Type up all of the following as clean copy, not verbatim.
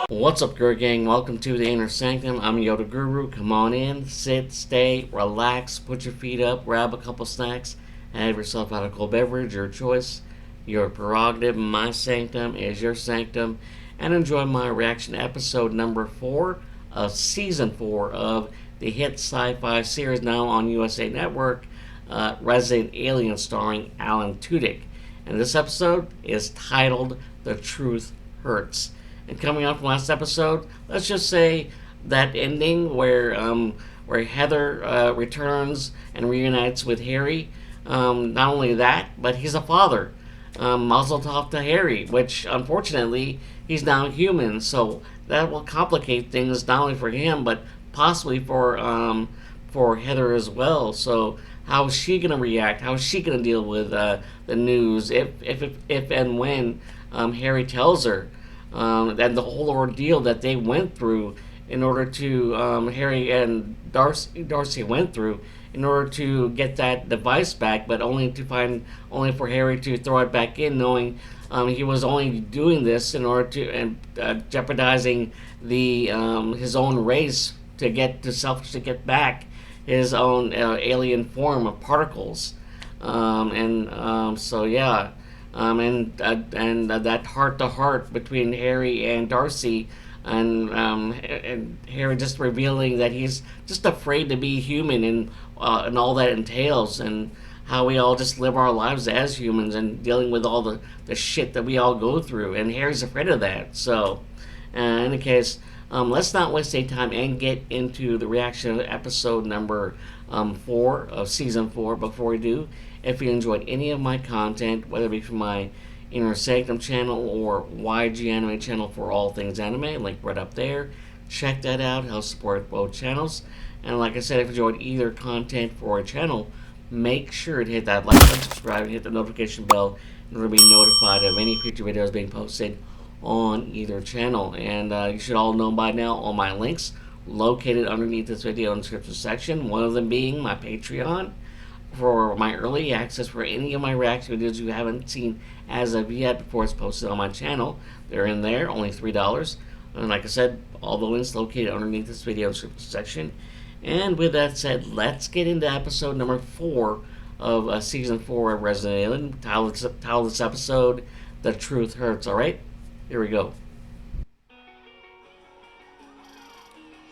What's up, Guru Gang? Welcome to the Inner Sanctum. I'm Yoda Guru. Come on in, sit, stay, relax, put your feet up, grab a couple snacks, have yourself out a cold beverage, your choice, your prerogative. My sanctum is your sanctum, and enjoy my reaction to episode number 4 of season 4 of the hit sci-fi series now on USA Network, Resident Alien, starring Alan Tudyk. And this episode is titled "The Truth Hurts." And coming up from last episode, let's just say that ending where Heather returns and reunites with Harry. Not only that, but he's a father. Mazel tov to Harry, which unfortunately he's now human, so that will complicate things not only for him but possibly for Heather as well. So how is she gonna react? How is she gonna deal with the news if and when Harry tells her? And the whole ordeal that they went through in order to Harry and Darcy went through in order to get that device back, but only for Harry to throw it back in, knowing he was only doing this in order to and jeopardizing the his own race to get back his own alien form of particles, so yeah. And that heart to heart between Harry and Darcy, and Harry just revealing that he's just afraid to be human, and all that entails, and how we all just live our lives as humans and dealing with all the shit that we all go through, and Harry's afraid of that. So, in any case, let's not waste any time and get into the reaction to episode number 4 of season 4. Before we do, if you enjoyed any of my content, whether it be from my Inner Sanctum channel or YG Anime channel for all things anime, link right up there, check that out. Help support both channels. And like I said, if you enjoyed either content for a channel, make sure to hit that like and subscribe and hit the notification bell in order to be notified of any future videos being posted on either channel. And you should all know by now all my links located underneath this video in the description section, one of them being my Patreon for my early access for any of my reaction videos you haven't seen as of yet before it's posted on my channel. They're in there, only $3. And like I said, all the links located underneath this video in the description section. And with that said, let's get into episode number 4 of season 4 of Resident Alien. Title this episode, "The Truth Hurts." Alright, here we go.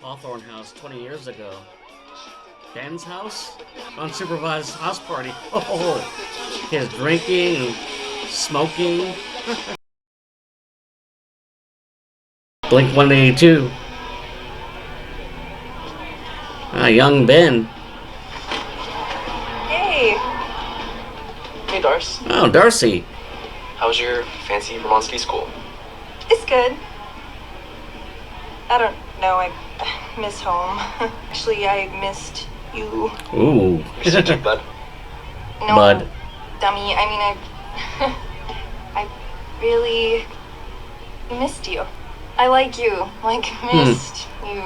Hawthorne House 20 years ago. Ben's house? Unsupervised house party. Oh, kids drinking and smoking. Blink 182. Young Ben. Hey. Hey, Darce. Oh, Darcy. How was your fancy Vermont ski school? It's good. I don't know, I miss home. Actually, I missed you. Ooh. Missed you too, bud. No, Bud. dummy. I mean, I really missed you. I like you. Like, missed you.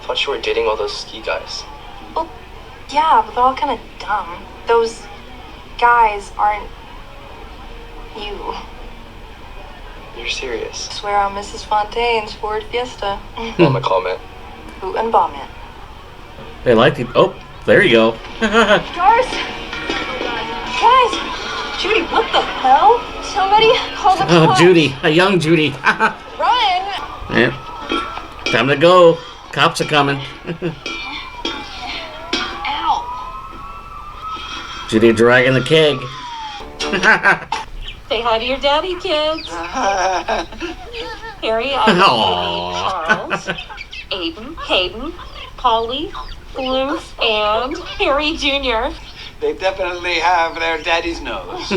Thought you were dating all those ski guys. Well, yeah, but they're all kind of dumb. Those guys aren't you. You're serious. I swear on Mrs. Fontaine's Ford Fiesta. Mama comment. Boot and bomb it. They liked it. Oh, there you go. Guys! Guys! Judy, what the hell? Somebody call the Oh, cops. Judy. A young Judy. Run! Yep. Time to go. Cops are coming. Ow! Judy dragging the keg. Say hi to your daddy, kids. Harry, Charles, Aiden, Hayden, Polly, Bluth, and Harry Jr. They definitely have their daddy's nose.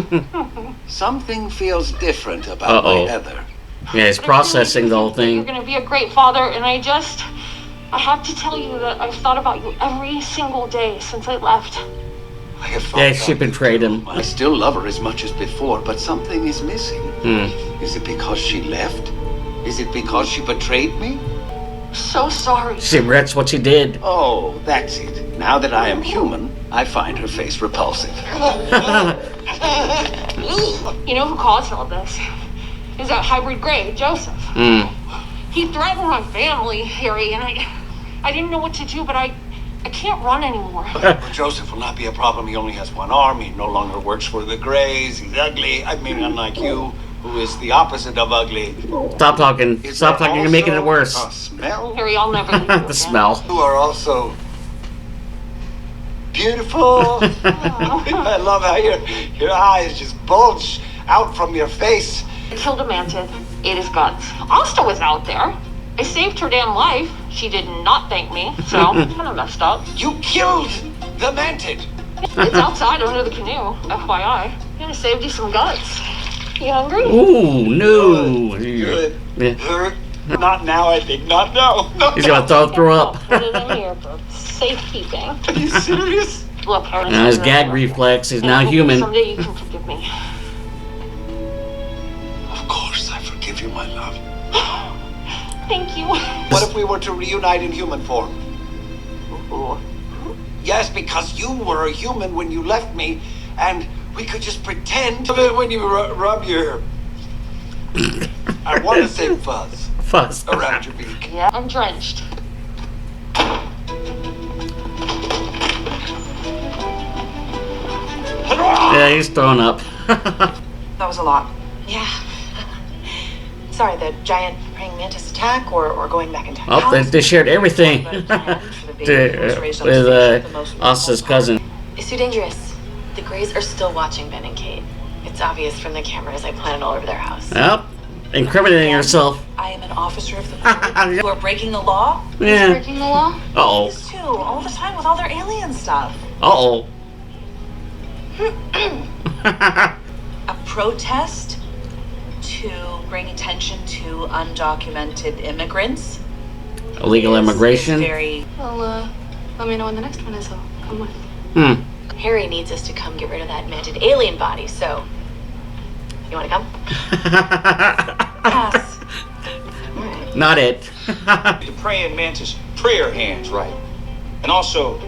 Something feels different about my Heather. Yeah, he's processing the whole You're thing. gonna be a great father, and I have to tell you that I've thought about you every single day since I left. I have thought Yeah, about she betrayed him. I still love her as much as before, but something is missing. Is it because she left? Is it because she betrayed me? So sorry. She regrets what she did. Oh, that's it. Now that I am human, I find her face repulsive. You know who caused all this? Is that hybrid gray, Joseph. He threatened my family, Harry, and I didn't know what to do, but I can't run anymore. But Joseph will not be a problem. He only has one arm. He no longer works for the Greys. He's ugly. I mean, unlike you, who is the opposite of ugly. Stop talking. Stop talking. You're making it worse. A smell? Harry, I'll never leave you again. The smell. You are also beautiful. I love how your eyes just bulge out from your face. I killed a mantid, ate his guts. Asta was out there. I saved her damn life. She did not thank me, so kind of messed up. You killed the mantid. It's outside under the canoe, FYI. Yeah, I saved you some guts. You hungry? Ooh, no. Good. Yeah. Not now, I think. Not now. Not He's now. gonna throw I'll up. put it in here for safekeeping. Are you serious? Look, Harry. Now his gag reflex. He's now human. Someday you can forgive me. Of course, I forgive you, my love. Thank you. What if we were to reunite in human form? Yes, because you were a human when you left me, and we could just pretend that when you rub your... I want to say fuzz Fuzz. around your beak. Yeah, I'm drenched. Yeah, he's throwing up. That was a lot. Yeah. Sorry, the giant praying mantis attack or going back in time. Oh, they shared everything with Asta's cousin. It's too dangerous. The Greys are still watching Ben and Kate. It's obvious from the cameras I planted all over their house. Yep. Incriminating yourself. I am an officer of the court who are breaking the law. Yeah. Breaking the law? Uh-oh. These two, all the time with all their alien stuff. Uh-oh. A protest to bring attention to undocumented immigrants. Illegal is immigration. Very. Well, let me know when the next one is. I'll come with. Harry needs us to come get rid of that manted alien body, so. You want to come? Pass. Not it. The praying mantis prayer hands, right? And also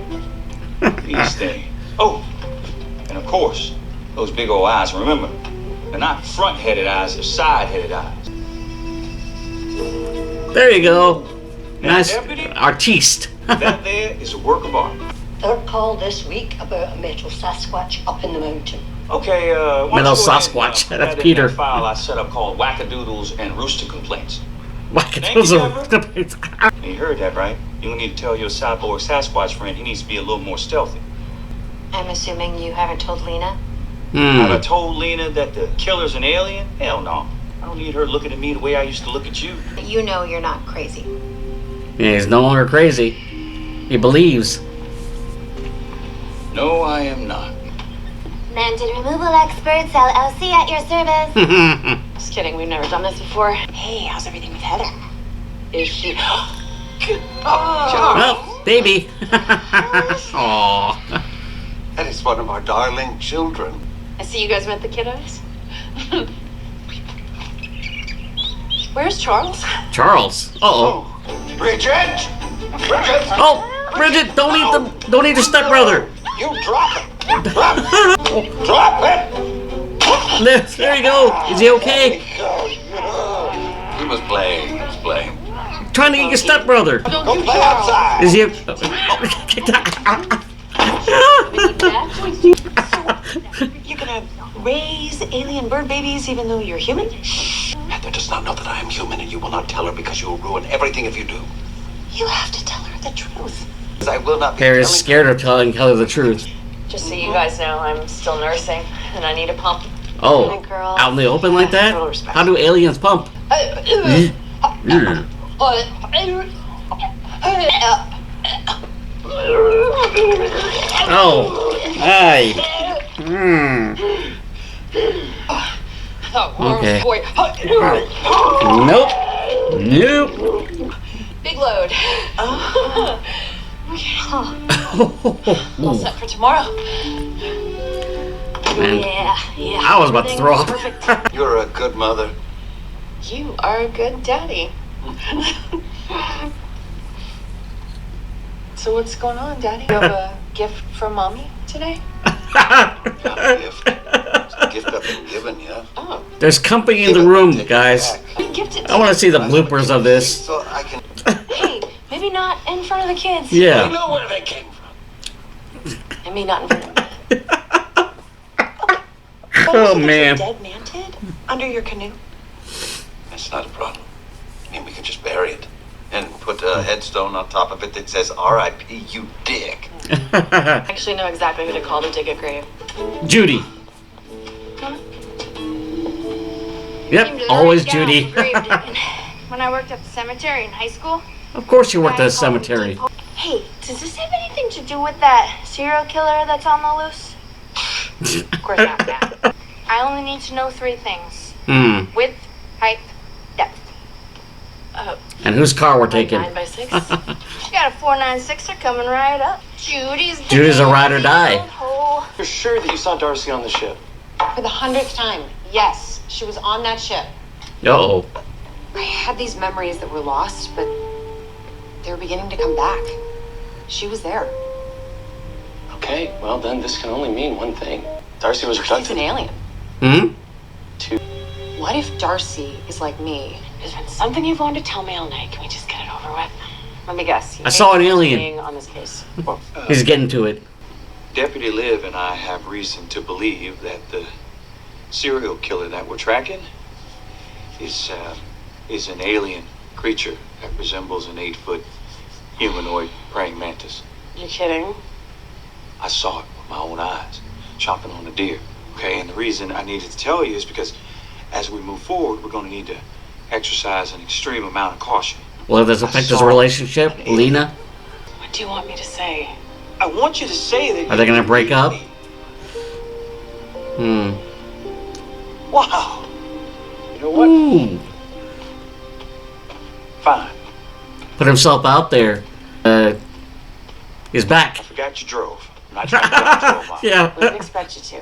these things. Oh, and of course, those big old eyes. Remember, they're not front-headed eyes, they're side-headed eyes. There you go. Now, Nice deputy, artiste. that there is a work of art. Third call this week about a metal Sasquatch up in the mountain. Okay, why don't Metal you go ahead Sasquatch. and, That's put that in Peter. that file I set up called Wackadoodles and Rooster Complaints. Wackadoodles Thank you, You heard that, right? You'll need to tell your cyborg Sasquatch friend he needs to be a little more stealthy. I'm assuming you haven't told Lena? Have I told Lena that the killer's an alien? Hell no. I don't need her looking at me the way I used to look at you. You know you're not crazy. Yeah, he's no longer crazy. He believes. No, I am not. Manted removal experts, LLC at your service. Just kidding, we've never done this before. Hey, how's everything with Heather? Is she. Well, baby. Aww. That is one of our darling children. I see you guys met the kiddos. Where's Charles? Charles. Uh-oh. Bridget! Bridget! Oh, Bridget, don't eat your stepbrother. You drop it! Drop it! Drop it! There you go. Is he okay? He was playing. He was playing. Trying to eat your stepbrother. Go play outside. Is he? You're gonna raise alien bird babies even though you're human? Heather does not know that I am human, and you will not tell her because you will ruin everything if you do. You have to tell her the truth. I will not be Harry is telling- scared of telling Kelly the truth. Just so you guys know, I'm still nursing and I need a pump. Oh, Hi, girl. out in the open like that? Total respect. How do aliens pump? Oh, hey. Okay. Nope. Nope. Big load. All set for tomorrow. Man, Yeah. I was about to throw up. You're a good mother. You are a good daddy. So what's going on, Daddy? You have a gift from Mommy today? Not a gift. It's a gift I've been given, yeah? Oh, There's company in the room, guys. been gift it I want to see the bloopers of this. So I can. Hey, maybe not in front of the kids. I Yeah. know where they came from. I mean, not in front of them. Oh, man. Dead mantid under your canoe? That's not a problem. I mean, we can just bury it and put a headstone on top of it that says R.I.P. you dick. I actually know exactly who to call to dig a grave. Judy. Yep, always Judy. When I worked at the cemetery in high school. Of course you worked at a cemetery. Hey, does this have anything to do with that serial killer that's on the loose? Of course not, Matt. I only need to know 3 things. Width, height, depth. and whose car we're taking. 9x6. You got a 496er coming right up. Judy's A ride or die. You're sure that you saw Darcy on the ship? For the 100th time, yes, she was on that ship. Uh-oh. I had these memories that were lost, but they were beginning to come back. She was there. Okay, well then this can only mean one thing. Darcy was She's an abducted. alien. What if Darcy is like me? There's been something you've wanted to tell me all night. Can we just get it over with? Let me guess. I saw an alien. Being on this case. He's getting to it. Deputy Liv and I have reason to believe that the serial killer that we're tracking is an alien creature that resembles an 8-foot humanoid praying mantis. You kidding? I saw it with my own eyes, chomping on a deer. Okay, and the reason I needed to tell you is because as we move forward, we're going to need to exercise an extreme amount of caution. Will this affect his relationship, Lena? What do you want me to say? I want you to say that. Are they gonna break up? Wow. You know what? Ooh. Fine. Put himself out there. He's back. I forgot you drove. I'm not trying to get on 12 miles. We didn't Yeah. expect you to.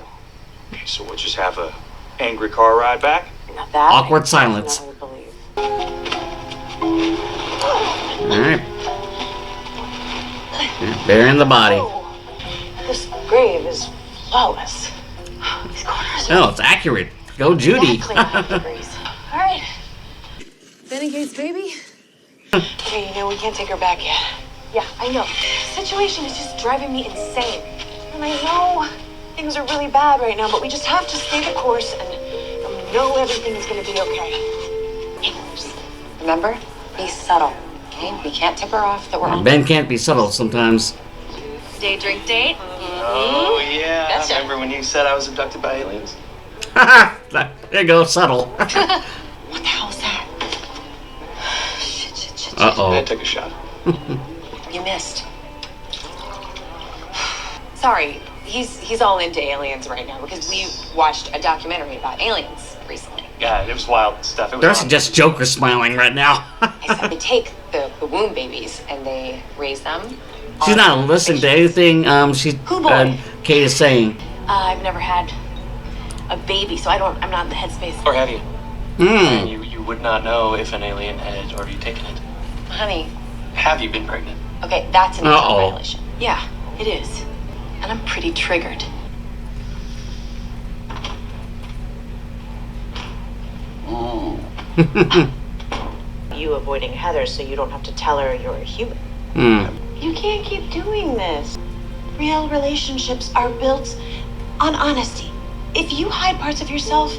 Okay, so we'll just have a angry car ride back? Not that. Awkward I silence. would believe. Alright. Burying the body. This grave is flawless. These corners are Oh, it's accurate. Go Judy. exactly 100 degrees. All right. Benny Gates, baby. Okay, you know we can't take her back yet. Yeah, I know. The situation is just driving me insane. And I know things are really bad right now, but we just have to stay the course and know everything is going to be okay. Remember? Be subtle, okay? We can't tip her off that we're on. Ben can't be subtle sometimes. Day drink date. Oh yeah, That's I remember when you said I was abducted by aliens. There you go, subtle. What the hell is that? Shit. I Uh-oh. took a shot. You missed. Sorry, he's all into aliens right now because we watched a documentary about aliens recently. Yeah, it was wild stuff. It was There's awesome. just Joker smiling right now. They take the womb babies and they raise them. She's on not listening to anything Who boy? Kate is saying. I've never had a baby, so I'm not in the headspace. Or have you? Hmm. You would not know if an alien had already taken it. Honey, Have you been pregnant? okay, that's an Uh-oh. violation. Yeah, it is. And I'm pretty triggered. You avoiding Heather so you don't have to tell her you're a human. You can't keep doing this. Real relationships are built on honesty. If you hide parts of yourself,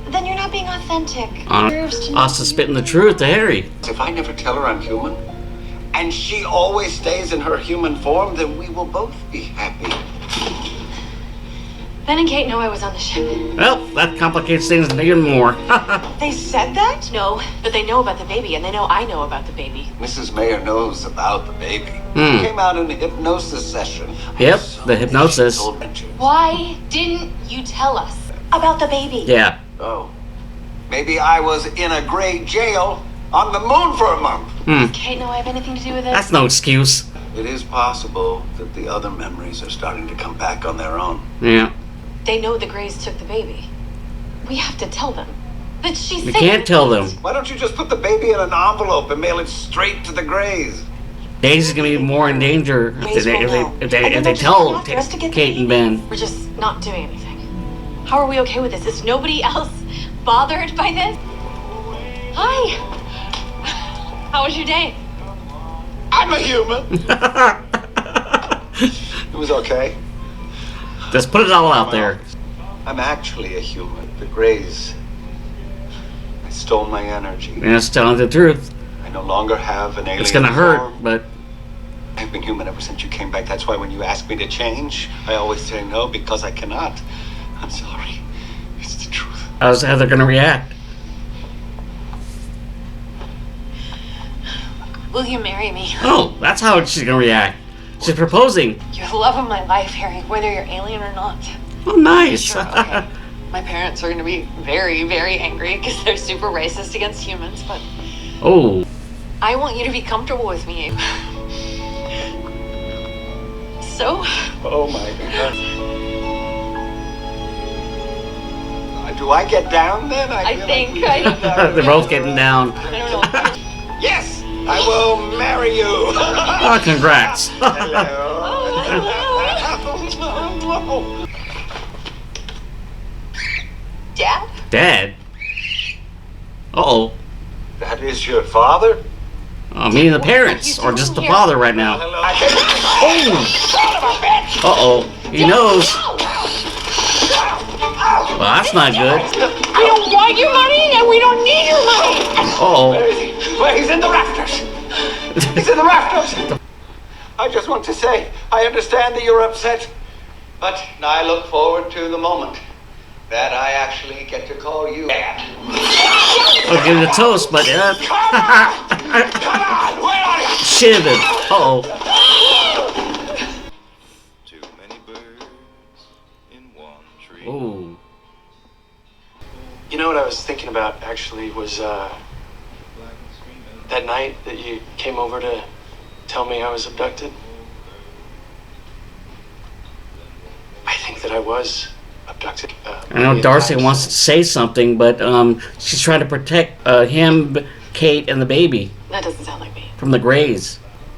then you're not being authentic. Deserves to know Asta spitting the truth to Harry. If I never tell her I'm human, and she always stays in her human form, then we will both be happy. Ben and Kate know I was on the ship. Well, that complicates things even more. They said that? No, but they know about the baby, and they know I know about the baby. Mrs. Mayer knows about the baby. She came out in a hypnosis session. Yep, the hypnosis. She told Richard. Why didn't you tell us? About the baby. Yeah. Oh, maybe I was in a gray jail on the moon for a month. Does Kate know I have anything to do with it? That's no excuse. It is possible that the other memories are starting to come back on their own. Yeah. They know the Greys took the baby. We have to tell them. That she's You safe. can't tell them. Why don't you just put the baby in an envelope and mail it straight to the Greys? Daisy's gonna be more in danger if they tell Kate and Ben. We're just not doing anything. How are we okay with this? Is nobody else bothered by this? Hi. How was your day? I'm a human. It was okay. Just put it all out there. I'm actually a human. The Greys, they stole my energy. And it's telling the truth. I no longer have an alien It's gonna hurt, form. but I've been human ever since you came back. That's why when you ask me to change, I always say no because I cannot. I'm sorry. It's the truth. how's Heather gonna react? Will you marry me? Oh, that's how she's gonna react. She's proposing. You're the love of my life, Harry, whether you're alien or not. Oh, nice. Sure, okay. My parents are going to be very, very angry because they're super racist against humans, but Oh, I want you to be comfortable with me. So, Oh my God. Do I get down then? I feel think like they're both getting down. I don't know. Yes, I will marry you. Oh, congrats. Hello. Dad? Dad? Uh-oh. That is your father? Me and the parents, or just the father right now. Uh-oh. He knows. Well, that's not good. We don't want your money and we don't need your money. Uh-oh. Where is he? Where? He's in the rafters. He's in the rafters. I just want to say, I understand that you're upset, but I look forward to the moment that I actually get to call you Dad. I'll give it a toast, but Come on, where are you? shivered. Uh-oh. Too many birds in one tree. Ooh. You know what I was thinking about actually was that night that you came over to tell me I was abducted. I think that I was abducted. I know Darcy wants to say something, but she's trying to protect him, Kate, and the baby That doesn't sound like me. from the Greys.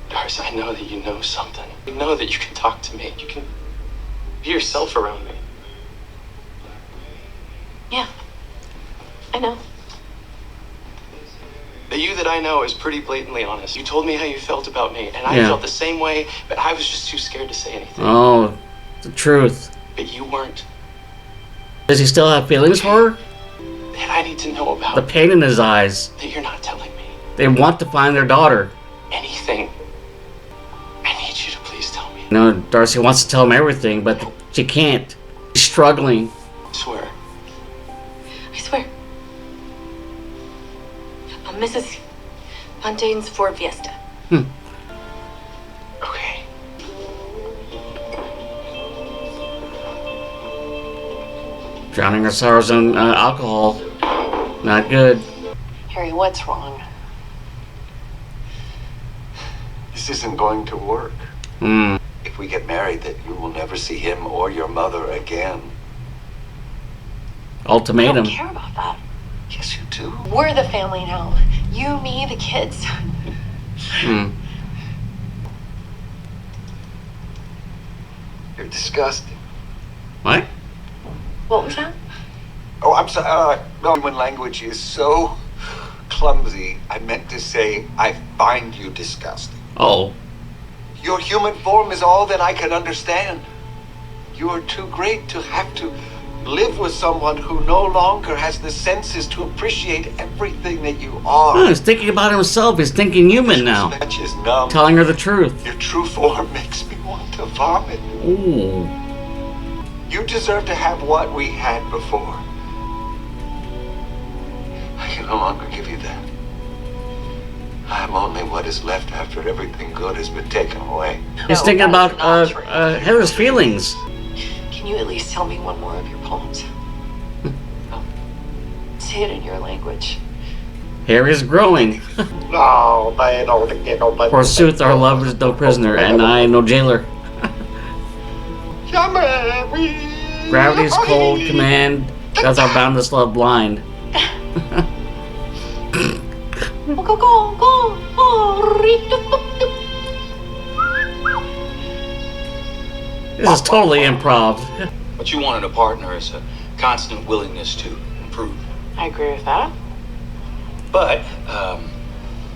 Darcy, I know that you know something. You know that you can talk to me. You can be yourself around me. Yeah. I know. The you that I know is pretty blatantly honest. You told me how you felt about me, and I Yeah. felt the same way, but I was just too scared to say anything. Oh, the truth. But you weren't. Does he still have feelings for her? That I need to know about. The pain in his eyes. That you're not telling me. They want to find their daughter. Anything. I need you to please tell me. You know, Darcy wants to tell him everything, but she can't. She's struggling. I swear. I swear. Mrs. Fontaine's Ford Fiesta. Okay. Drowning her sorrows in alcohol. Not good. Harry, what's wrong? This isn't going to work. Hmm. If we get married, that you will never see him or your mother again. I Ultimatum. don't care about that. Yes, you do. We're the family now. You, me, the kids. Hmm. You're disgusting. What? What was that? Oh, I'm sorry. No, when language is so clumsy, I meant to say I find you disgusting. Oh. Your human form is all that I can understand. You are too great to have to live with someone who no longer has the senses to appreciate everything that you Oh, are. he's thinking about himself. He's thinking human now. That is numb. Telling her the truth. Your true form makes me want to vomit. Ooh. You deserve to have what we had before. I can no longer give you that. I'm only what is left after everything good has been taken away. He's No, thinking that's about not true. Heather's feelings. Can you at least tell me one more of your poems? Say it in your language. Harry's growing. No, I don't get no money. Forsooth, our love is no prisoner, and I no jailer. Gravity's cold command doth our boundless love blind. Go, go, go, go. This is totally improv. What you want in a partner is a constant willingness to improve. I agree with that. But,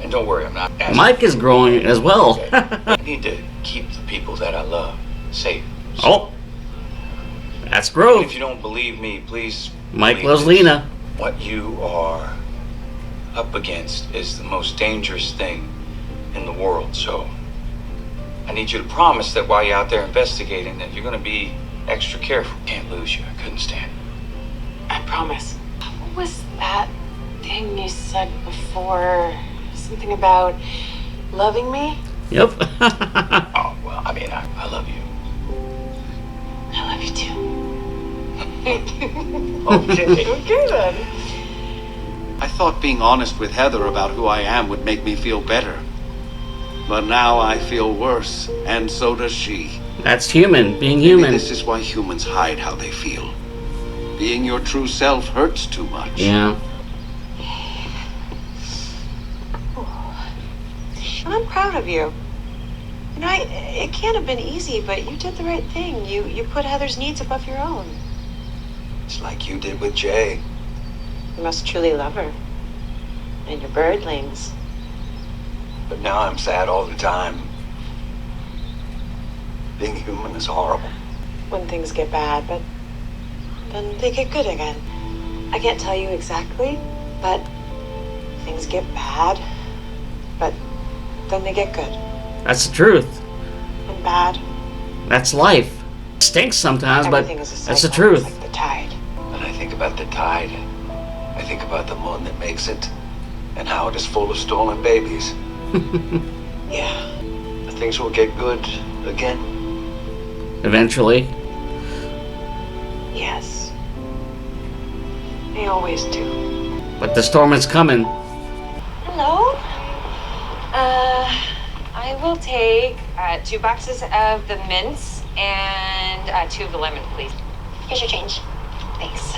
and don't worry, I'm not asking. Mike is growing as well. I need to keep the people that I love safe. Oh, that's And growth. if you don't believe me, please. Mike believe loves this. Lena. What you are up against is the most dangerous thing in the world, so I need you to promise that while you're out there investigating that you're going to be extra careful. Can't lose you. I couldn't stand it. I promise. What was that thing you said before? Something about loving me? Yep. Oh, well, I mean, I love you. I love you too. Okay. Okay then. I thought being honest with Heather about who I am would make me feel better. But now I feel worse, and so does she. That's human, being Maybe human. this is why humans hide how they feel. Being your true self hurts too much. Yeah. And I'm proud of you. You know, it can't have been easy, but you did the right thing. You put Heather's needs above your own. It's like you did with Jay. You must truly love her. And your birdlings. But now I'm sad all the time. Being human is horrible. When things get bad, but then they get good again. I can't tell you exactly, but things get bad, but then they get good. That's the truth. And bad. That's life. Stinks sometimes, but Everything is a that's the cycle. It's truth. like the tide. When I think about the tide, I think about the moon that makes it, and how it is full of stolen babies. Yeah. Things will get good again. Eventually. Yes. They always do. But the storm is coming. Hello. I will take 2 boxes of the mints and 2 of the lemon, please. Here's your change. Thanks.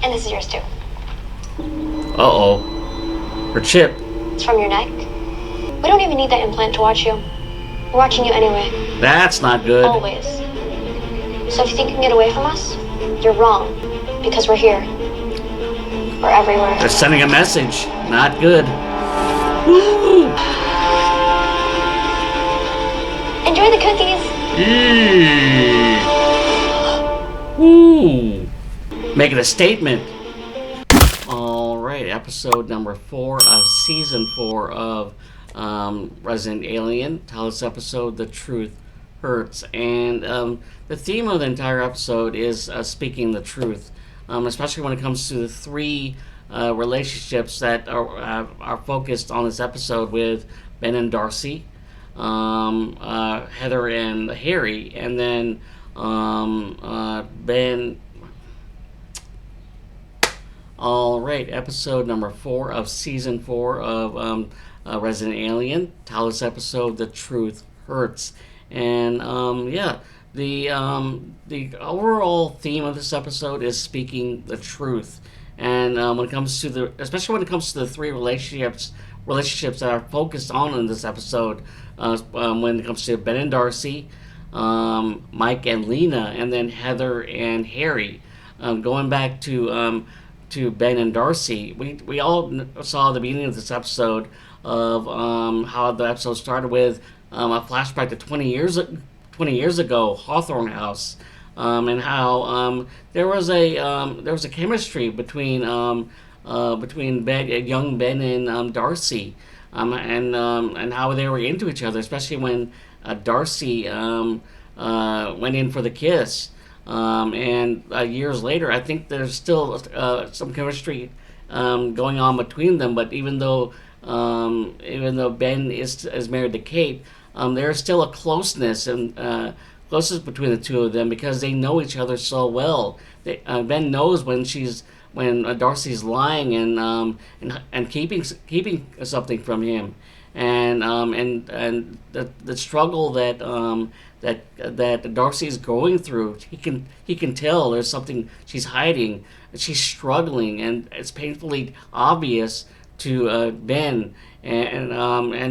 And this is yours too. Uh-oh. Her chip. It's from your neck. We don't even need that implant to watch you. We're watching you anyway. That's not good. Always. So if you think you can get away from us, you're wrong. Because we're here. We're everywhere. They're sending a message. Not good. Woo! Enjoy the cookies. Woo! Making a statement. Alright, episode number 4 of season 4 of Resident Alien. Title this episode, The Truth Hurts. And the theme of the entire episode is speaking the truth. Especially when it comes to the 3 relationships that are focused on this episode with Ben and Darcy, Heather and Harry, and then Ben. Alright, episode number 4 of season 4 of Resident Alien. Title this episode, The Truth Hurts. And yeah, the overall theme of this episode is speaking the truth. And when it comes to especially when it comes to the 3 relationships that are focused on in this episode, when it comes to Ben and Darcy, Mike and Lena, and then Heather and Harry. Going back to Ben and Darcy, we all saw the beginning of this episode of how the episode started with a flashback to 20 years ago, Hawthorne House, and how there was a chemistry between young Ben and Darcy, and how they were into each other, especially when Darcy went in for the kiss. And years later, I think there's still some chemistry going on between them. But even though Ben is married to Kate, there's still a closeness between the two of them because they know each other so well. Ben knows when Darcy's lying and keeping something from him, and the struggle that Darcy's going through, he can tell there's something she's hiding. She's struggling, and it's painfully obvious to Ben. And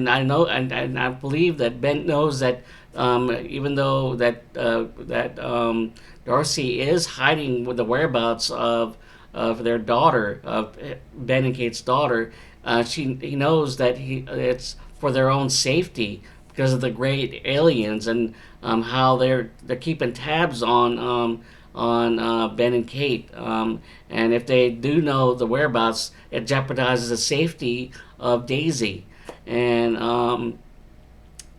I know, and I believe that Ben knows that even though that Darcy is hiding with the whereabouts of of their daughter, of Ben and Kate's daughter. He knows that it's for their own safety because of the great aliens and how they're keeping tabs on Ben and Kate. And if they do know the whereabouts, it jeopardizes the safety of Daisy. And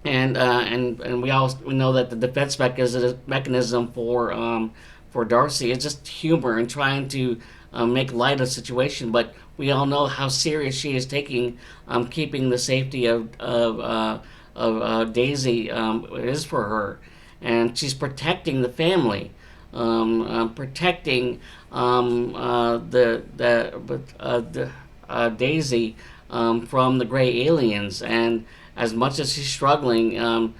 and we know that the defense mechanism for Darcy is just humor and trying to make light of the situation, but we all know how serious she is taking keeping the safety of Daisy is for her, and she's protecting the family, protecting Daisy from the gray aliens, and as much as she's struggling,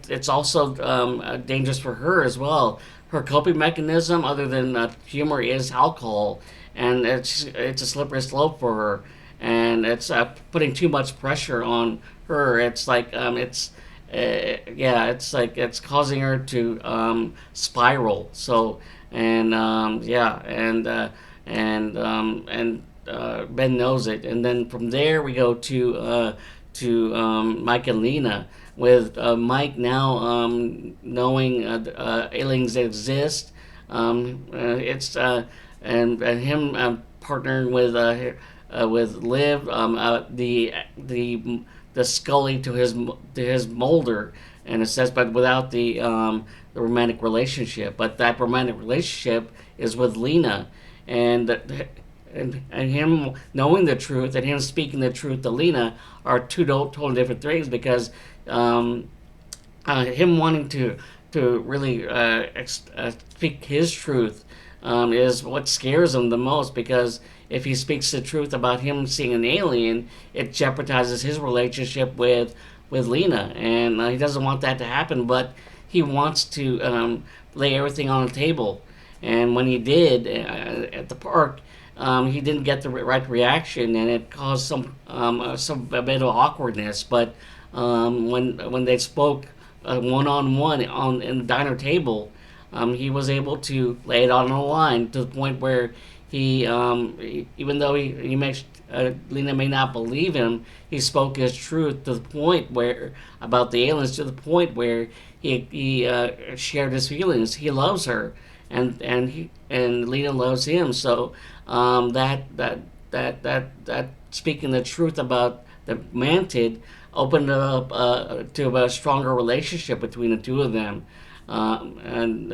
it's also dangerous for her as well. Her coping mechanism, other than humor, is alcohol, and it's a slippery slope for her, and it's putting too much pressure on her. It's like it's like it's causing her to spiral. So and Ben knows it, and then from there we go to Mike and Lena, with Mike now knowing aliens exist. It's and him partnering with Liv, the Scully to his Mulder, and it says, but without the romantic relationship. But that romantic relationship is with Lena, and him knowing the truth and him speaking the truth to Lena are two totally different things, because him wanting to really speak his truth is what scares him the most, because if he speaks the truth about him seeing an alien, it jeopardizes his relationship with Lena, and he doesn't want that to happen, but he wants to lay everything on the table. And when he did at the park, he didn't get the right reaction, and it caused some a bit of awkwardness. But when they spoke one on one in the diner table, he was able to lay it on the line to the point where he even though he makes Lena may not believe him, he spoke his truth to the point where about the aliens, to the point where he shared his feelings. He loves her, and Lena loves him. So that speaking the truth about the Mantid opened up to a stronger relationship between the two of them, and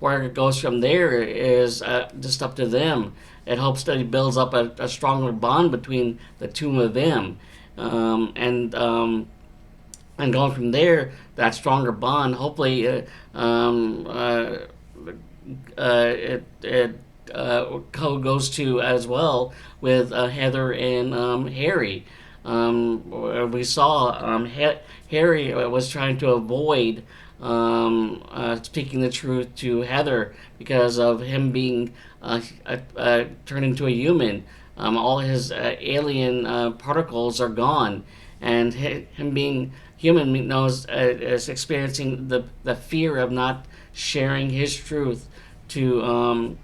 where it goes from there is just up to them. It hopes that it builds up a stronger bond between the two of them, and going from there, that stronger bond, hopefully, it goes to as well with Heather and Harry. We saw Harry was trying to avoid speaking the truth to Heather because of him being turned into a human. All his alien particles are gone, and him being human knows is experiencing the fear of not sharing his truth to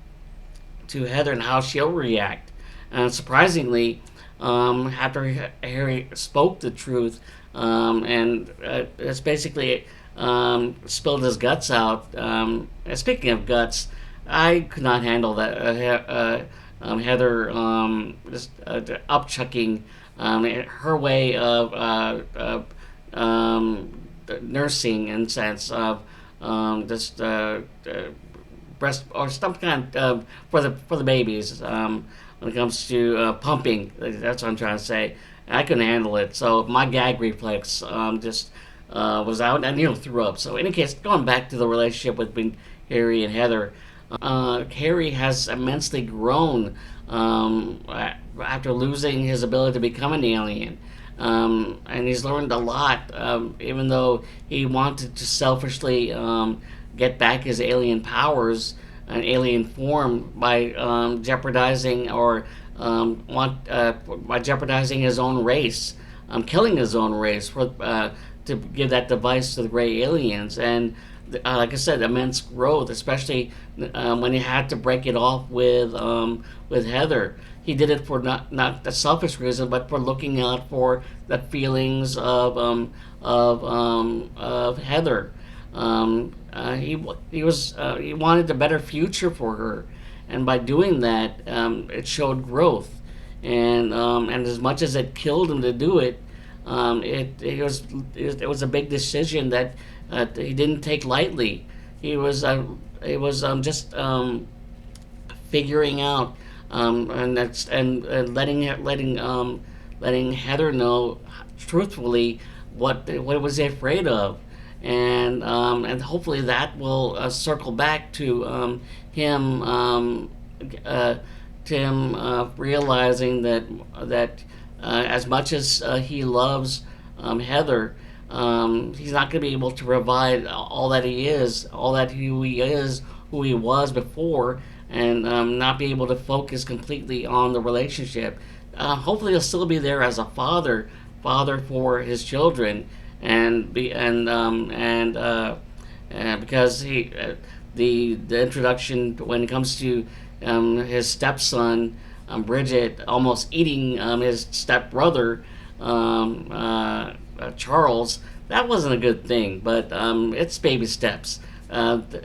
Heather and how she'll react. And surprisingly, after Harry spoke the truth, and it's basically spilled his guts out. Speaking of guts, I could not handle that. Heather just upchucking her way of nursing, in sense of just breast or some kind for the babies. When it comes to pumping, that's what I'm trying to say. I couldn't handle it, so my gag reflex just was out, and I nearly threw up. So, in any case, going back to the relationship between Harry and Heather, Harry has immensely grown after losing his ability to become an alien. And he's learned a lot, even though he wanted to selfishly get back his alien powers and alien form by jeopardizing by jeopardizing his own race, killing his own race to give that device to the gray aliens. And like I said, immense growth, especially when he had to break it off with Heather. He did it for not the selfish reason, but for looking out for the feelings of Heather. He wanted a better future for her, and by doing that, it showed growth. And as much as it killed him to do it, it was a big decision that he didn't take lightly. It was just figuring out and letting Heather know truthfully what was he afraid of, and hopefully that will circle back to him uh, realizing that as much as he loves Heather, he's not going to be able to provide all that he is, who he was before, and not be able to focus completely on the relationship. Hopefully, he'll still be there as a father for his children, and because the introduction when it comes to his stepson, Bridget almost eating his stepbrother, Charles. That wasn't a good thing, but it's baby steps. Bridget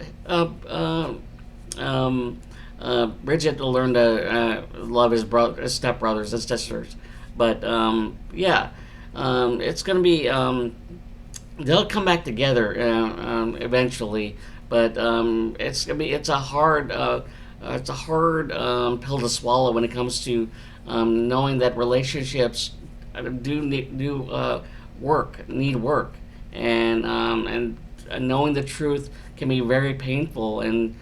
will learn to love his stepbrothers and sisters, but yeah, it's gonna be. They'll come back together eventually, but it's a hard pill to swallow when it comes to knowing that relationships need work, and knowing the truth can be very painful, and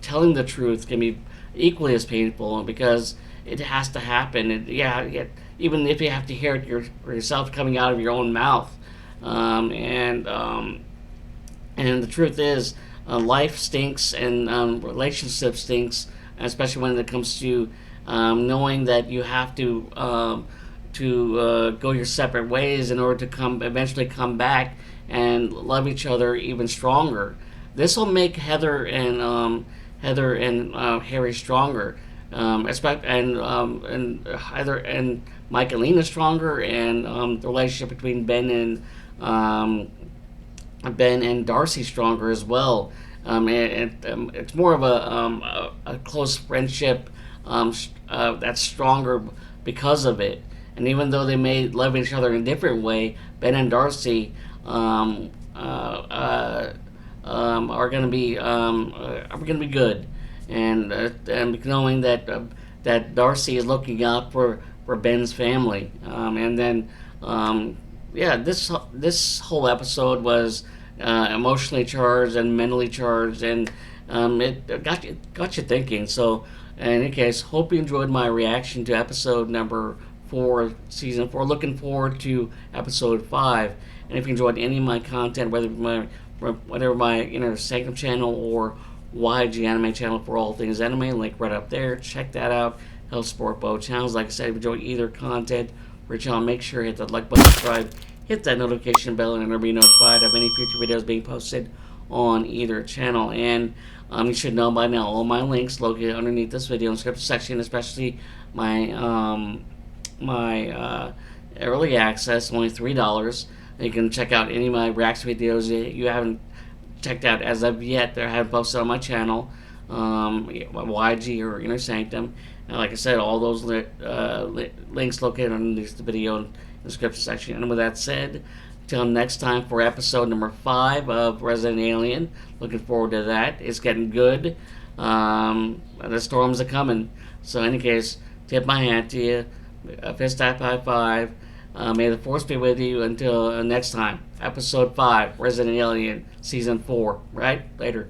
telling the truth can be equally as painful because it has to happen. Even if you have to hear it yourself coming out of your own mouth, and the truth is, life stinks and relationship stinks, especially when it comes to knowing that you have to go your separate ways in order to eventually come back and love each other even stronger. This will make Heather and Harry stronger, and Heather and Michaelina stronger, and the relationship between Ben and Darcy stronger as well. It's more of a close friendship that's stronger because of it. And even though they may love each other in a different way, Ben and Darcy are going to be good, and knowing that Darcy is looking out for Ben's family, and then yeah, this whole episode was emotionally charged and mentally charged, and it got you thinking. So, in any case, hope you enjoyed my reaction to episode number 4, season 4. Looking forward to episode 5. And if you enjoyed any of my content, whether my Inner Sanctum channel or YG Anime channel for all things anime, link right up there. Check that out. Help support both channels. Like I said, if you enjoy either content or channel, make sure you hit that like button, subscribe, hit that notification bell, and you'll be notified of any future videos being posted on either channel. And you should know by now all my links located underneath this video in the description section, especially my early access, only $3. You can check out any of my reaction videos you haven't checked out as of yet that I haven't posted on my channel, YG or Inner Sanctum. And like I said, all those links located underneath the video in the description section. And with that said, until next time for episode number 5 of Resident Alien. Looking forward to that. It's getting good. The storms are coming. So in any case, tip my hand to you. Fist type high five. May the force be with you until next time. Episode 5, Resident Alien, Season 4. Right? Later.